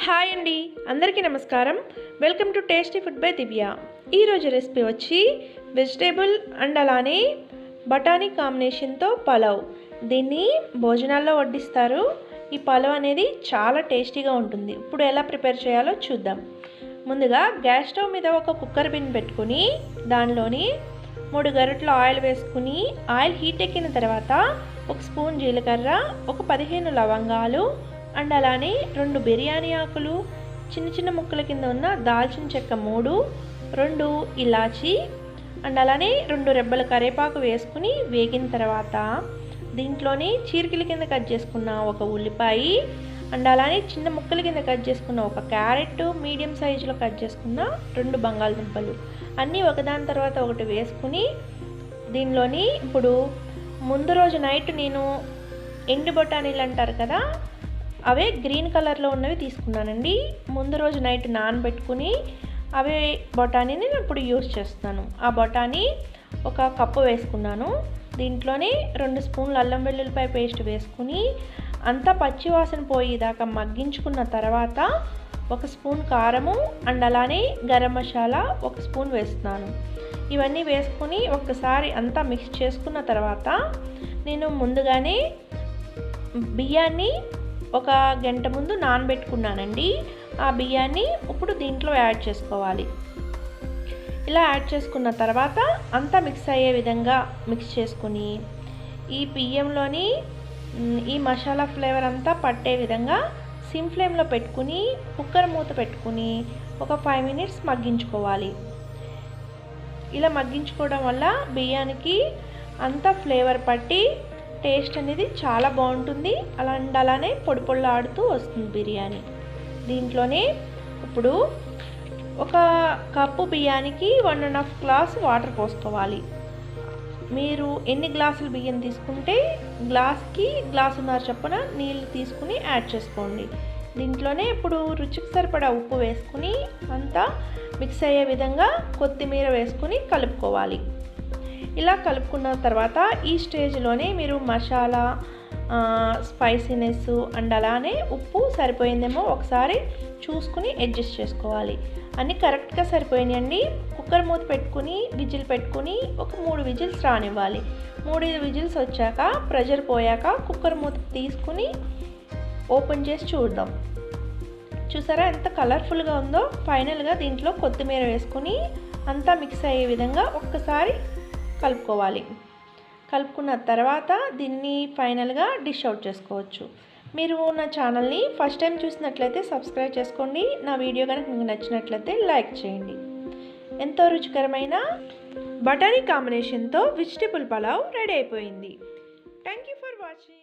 Hi అండి, అందరికీ నమస్కారం. Welcome to tasty food by Divya. ఈరోజు రెసిపీ వచ్చి వెజిటేబుల్ అండ్ అలానే బఠానీ కాంబినేషన్తో పలావ్. దీన్ని భోజనాల్లో వడ్డిస్తారు. ఈ పలావ్ అనేది చాలా టేస్టీగా ఉంటుంది. ఇప్పుడు ఎలా ప్రిపేర్ చేయాలో చూద్దాం. ముందుగా గ్యాస్ స్టవ్ మీద ఒక కుక్కర్ బిన్ పెట్టుకుని దానిలోని 3 గరిటెల ఆయిల్ వేసుకుని ఆయిల్ హీట్ ఎక్కిన తర్వాత 1 స్పూన్ జీలకర్ర, ఒక 15 లవంగాలు అండ్ అలానే 2 బిర్యానీ ఆకులు, చిన్న చిన్న ముక్కల కింద ఉన్న దాల్చిన చెక్క 3, 2 ఇలాచి అండ్ అలానే 2 రెబ్బల కరివేపాకు వేసుకుని వేగిన తర్వాత దీంట్లోని చీరికల కింద కట్ చేసుకున్న ఒక ఉల్లిపాయ అండ్ అలానే చిన్న ముక్కల కింద కట్ చేసుకున్న ఒక క్యారెట్, మీడియం సైజులో కట్ చేసుకున్న 2 బంగాళదుంపలు అన్నీ ఒకదాని తర్వాత ఒకటి వేసుకుని దీనిలోని ఇప్పుడు ముందు రోజు నైట్ నేను ఎండు బఠానీలు అంటారు కదా, అవే గ్రీన్ కలర్లో ఉన్నవి తీసుకున్నానండి. ముందు రోజు నైట్ నానబెట్టుకుని అవే బఠానీని నేను ఇప్పుడు యూస్ చేస్తున్నాను. ఆ బఠానీ ఒక కప్పు వేసుకున్నాను. దీంట్లోనే 2 స్పూన్లు అల్లం వెల్లుల్లిపాయ పేస్ట్ వేసుకుని అంతా పచ్చివాసన పోయేదాకా మగ్గించుకున్న తర్వాత 1 స్పూన్ కారము అండ్ అలానే గరం మసాలా 1 స్పూన్ వేస్తున్నాను. ఇవన్నీ వేసుకుని ఒక్కసారి అంతా మిక్స్ చేసుకున్న తర్వాత నేను ముందుగానే బియ్యాన్ని 1 గంట ముందు నానబెట్టుకున్నానండి. ఆ బియ్యాన్ని ఇప్పుడు దీంట్లో యాడ్ చేసుకోవాలి. ఇలా యాడ్ చేసుకున్న తర్వాత అంతా మిక్స్ అయ్యే విధంగా మిక్స్ చేసుకుని ఈ బియ్యంలోని ఈ మసాలా ఫ్లేవర్ అంతా పట్టే విధంగా సిమ్ ఫ్లేమ్లో పెట్టుకుని కుక్కర్ మూత పెట్టుకుని ఒక 5 మినిట్స్ మగ్గించుకోవాలి. ఇలా మగ్గించుకోవడం వల్ల బియ్యానికి అంతా ఫ్లేవర్ పట్టి టేస్ట్ అనేది చాలా బాగుంటుంది. అలానే పొడి పొడిలాడుతూ వస్తుంది బిర్యానీ. దీంట్లోనే ఇప్పుడు 1 కప్పు బియ్యానికి 1.5 గ్లాస్ వాటర్ పోసుకోవాలి. మీరు ఎన్ని గ్లాసులు బియ్యం తీసుకుంటే గ్లాస్కి గ్లాసున్నర చొప్పున నీళ్ళు తీసుకుని యాడ్ చేసుకోండి. దీంట్లోనే ఇప్పుడు రుచికి సరిపడా ఉప్పు వేసుకుని అంతా మిక్స్ అయ్యే విధంగా కొత్తిమీర వేసుకుని కలుపుకోవాలి. ఇలా కలుపుకున్న తర్వాత ఈ స్టేజ్లోనే మీరు మసాలా, స్పైసీనెస్ అండ్ అలానే ఉప్పు సరిపోయిందేమో ఒకసారి చూసుకుని అడ్జస్ట్ చేసుకోవాలి. అన్నీ కరెక్ట్గా సరిపోయినాయండి. కుక్కర్ మూత పెట్టుకుని విజిల్ పెట్టుకుని ఒక 3 విజిల్స్ రానివ్వాలి. 3 విజిల్స్ వచ్చాక ప్రెషర్ పోయాక కుక్కర్ మూత తీసుకుని ఓపెన్ చేసి చూద్దాం. చూసారా ఎంత కలర్ఫుల్గా ఉందో. ఫైనల్గా దీంట్లో కొత్తిమీర వేసుకుని అంతా మిక్స్ అయ్యే విధంగా ఒక్కసారి కలుపుకోవాలి. కలుపుకున్న తర్వాత దీన్ని ఫైనల్గా డిష్ అవుట్ చేసుకోవచ్చు. మీరు నా ఛానల్ని ఫస్ట్ టైం చూసినట్లయితే సబ్స్క్రైబ్ చేసుకోండి. నా వీడియో కనుక మీకు నచ్చినట్లయితే లైక్ చేయండి. ఎంతో రుచికరమైన బఠానీ కాంబినేషన్తో వెజిటేబుల్ పలావ్ రెడీ అయిపోయింది. Thank you for watching.